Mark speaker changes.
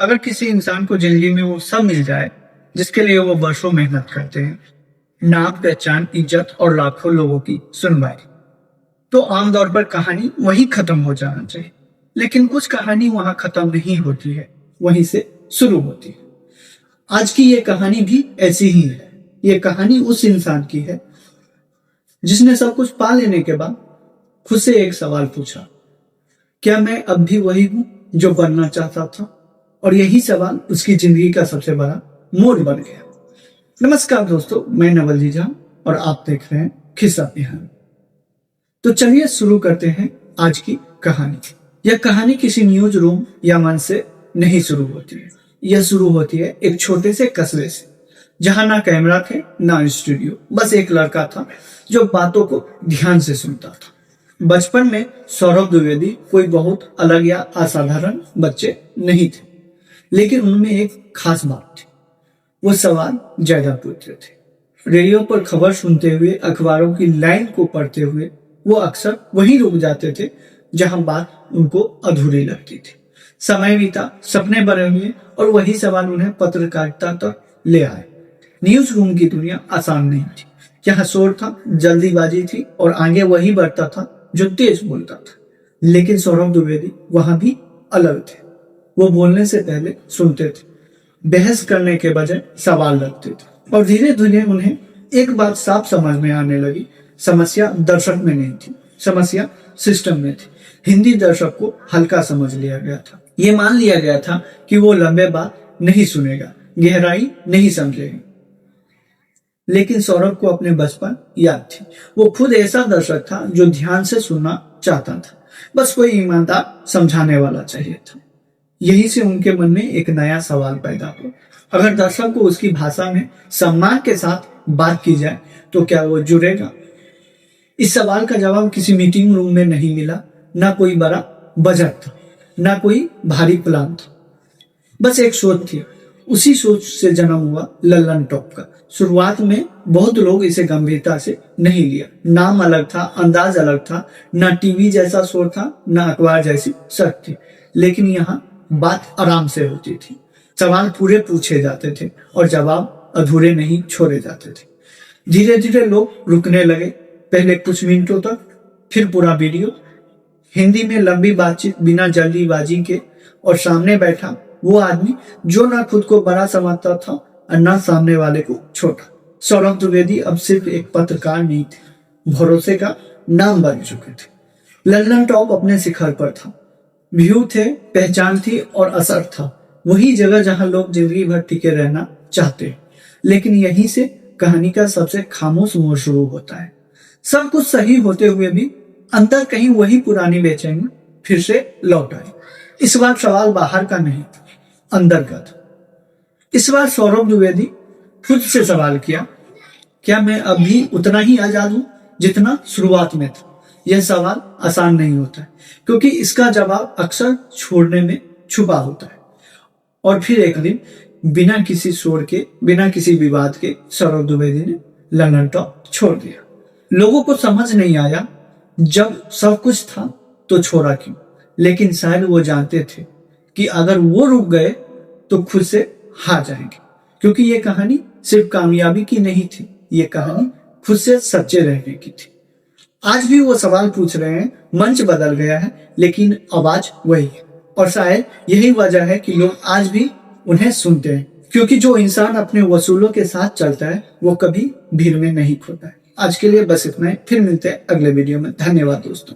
Speaker 1: अगर किसी इंसान को जिंदगी में वो सब मिल जाए जिसके लिए वो वर्षों मेहनत करते हैं, नाम, पहचान, इज्जत और लाखों लोगों की सुनवाई, तो आमतौर पर कहानी वहीं खत्म हो जाना चाहिए। लेकिन कुछ कहानी वहां खत्म नहीं होती है, वहीं से शुरू होती है। आज की ये कहानी भी ऐसी ही है। ये कहानी उस इंसान की है जिसने सब कुछ पा लेने के बाद खुद से एक सवाल पूछा, क्या मैं अब भी वही हूं जो बनना चाहता था? और यही सवाल उसकी जिंदगी का सबसे बड़ा मोड़ बन गया। नमस्कार दोस्तों, मैं नवल जीजा और आप देख रहे हैं खिस्सा बिहार। तो चलिए शुरू करते हैं आज की कहानी। यह कहानी किसी न्यूज रूम या मंच से नहीं शुरू होती है। यह शुरू होती है एक छोटे से कस्बे से, जहां ना कैमरा थे ना स्टूडियो, बस एक लड़का था जो बातों को ध्यान से सुनता था। बचपन में सौरभ द्विवेदी कोई बहुत अलग या असाधारण बच्चे नहीं थे, लेकिन उनमें एक खास बात थी। वो सवाल ज्यादा पूछते थे। रेडियो पर खबर सुनते हुए, अखबारों की लाइन को पढ़ते हुए वो अक्सर वहीं रुक जाते थे जहां बात उनको अधूरी लगती थी। समय बीता, सपने बने हुए और वही सवाल उन्हें पत्रकारिता तक ले आए। न्यूज रूम की दुनिया आसान नहीं थी। यहाँ शोर था, जल्दीबाजी थी और आगे वही बढ़ता था जो तेज बोलता था। लेकिन सौरभ द्विवेदी वहां भी अलग थे। वो बोलने से पहले सुनते थे, बहस करने के बजाय सवाल रखते थे। और धीरे धीरे उन्हें एक बात साफ समझ में आने लगी, समस्या दर्शक में नहीं थी, समस्या सिस्टम में थी। हिंदी दर्शक को हल्का समझ लिया गया था। ये मान लिया गया था कि वो लंबे बात नहीं सुनेगा, गहराई नहीं समझेगा। लेकिन सौरभ को अपने बचपन याद थी। वो खुद ऐसा दर्शक था जो ध्यान से सुनना चाहता था, बस कोई ईमानदार समझाने वाला चाहिए था। यही से उनके मन में एक नया सवाल पैदा हुआ। अगर दर्शक को उसकी भाषा में सम्मान के साथ बात की जाए तो क्या वो जुड़ेगा? इस सवाल का जवाब किसी मीटिंग रूम में नहीं मिला। ना कोई बड़ा बजट था, ना कोई भारी प्लान था, बस एक सोच थी। उसी सोच से जन्म हुआ लल्लन टॉप का। शुरुआत में बहुत लोग इसे गंभीरता से नहीं लिया। नाम अलग था, अंदाज अलग था, ना टीवी जैसा शोर था, ना अखबार जैसी सख्त थी। लेकिन यहाँ बात आराम से होती थी। सवाल पूरे पूछे जाते थे और जवाब अधूरे नहीं छोड़े जाते थे। धीरे धीरे लोग रुकने लगे, पहले कुछ मिनटों तक, फिर पूरा वीडियो। हिंदी में लंबी बातचीत बिना जल्दीबाजी के, और सामने बैठा वो आदमी जो ना खुद को बड़ा समझता था और ना सामने वाले को छोटा। सौरभ द्विवेदी अब सिर्फ एक पत्रकार नहीं थे, भरोसे का नाम बन चुके थे। लल्लन टॉप अपने शिखर पर था। व्यू थे, पहचान थी और असर था। वही जगह जहां लोग जिंदगी भर टिके रहना चाहते हैं। लेकिन यहीं से कहानी का सबसे खामोश मोड़ शुरू होता है। सब कुछ सही होते हुए भी अंदर कहीं वही पुरानी बेचैनी फिर से लौट आई। इस बार सवाल बाहर का नहीं, अंदर का था। इस बार सौरभ द्विवेदी खुद से सवाल किया, क्या मैं अब भी उतना ही आजाद हूं जितना शुरुआत में था? यह सवाल आसान नहीं होता है, क्योंकि इसका जवाब अक्सर छोड़ने में छुपा होता है। और फिर एक दिन बिना किसी शोर के, बिना किसी विवाद के, सौरभ द्विवेदी ने लल्लन टॉप छोड़ दिया। लोगों को समझ नहीं आया जब सब कुछ था तो छोड़ा क्यों। लेकिन शायद वो जानते थे कि अगर वो रुक गए तो खुद से हार जाएंगे। क्योंकि ये कहानी सिर्फ कामयाबी की नहीं थी, ये कहानी खुद से सच्चे रहने की थी। आज भी वो सवाल पूछ रहे हैं, मंच बदल गया है लेकिन आवाज वही है। और शायद यही वजह है कि लोग आज भी उन्हें सुनते हैं, क्योंकि जो इंसान अपने वसूलों के साथ चलता है वो कभी भीड़ में नहीं खोता है। आज के लिए बस इतना ही, फिर मिलते हैं अगले वीडियो में। धन्यवाद दोस्तों।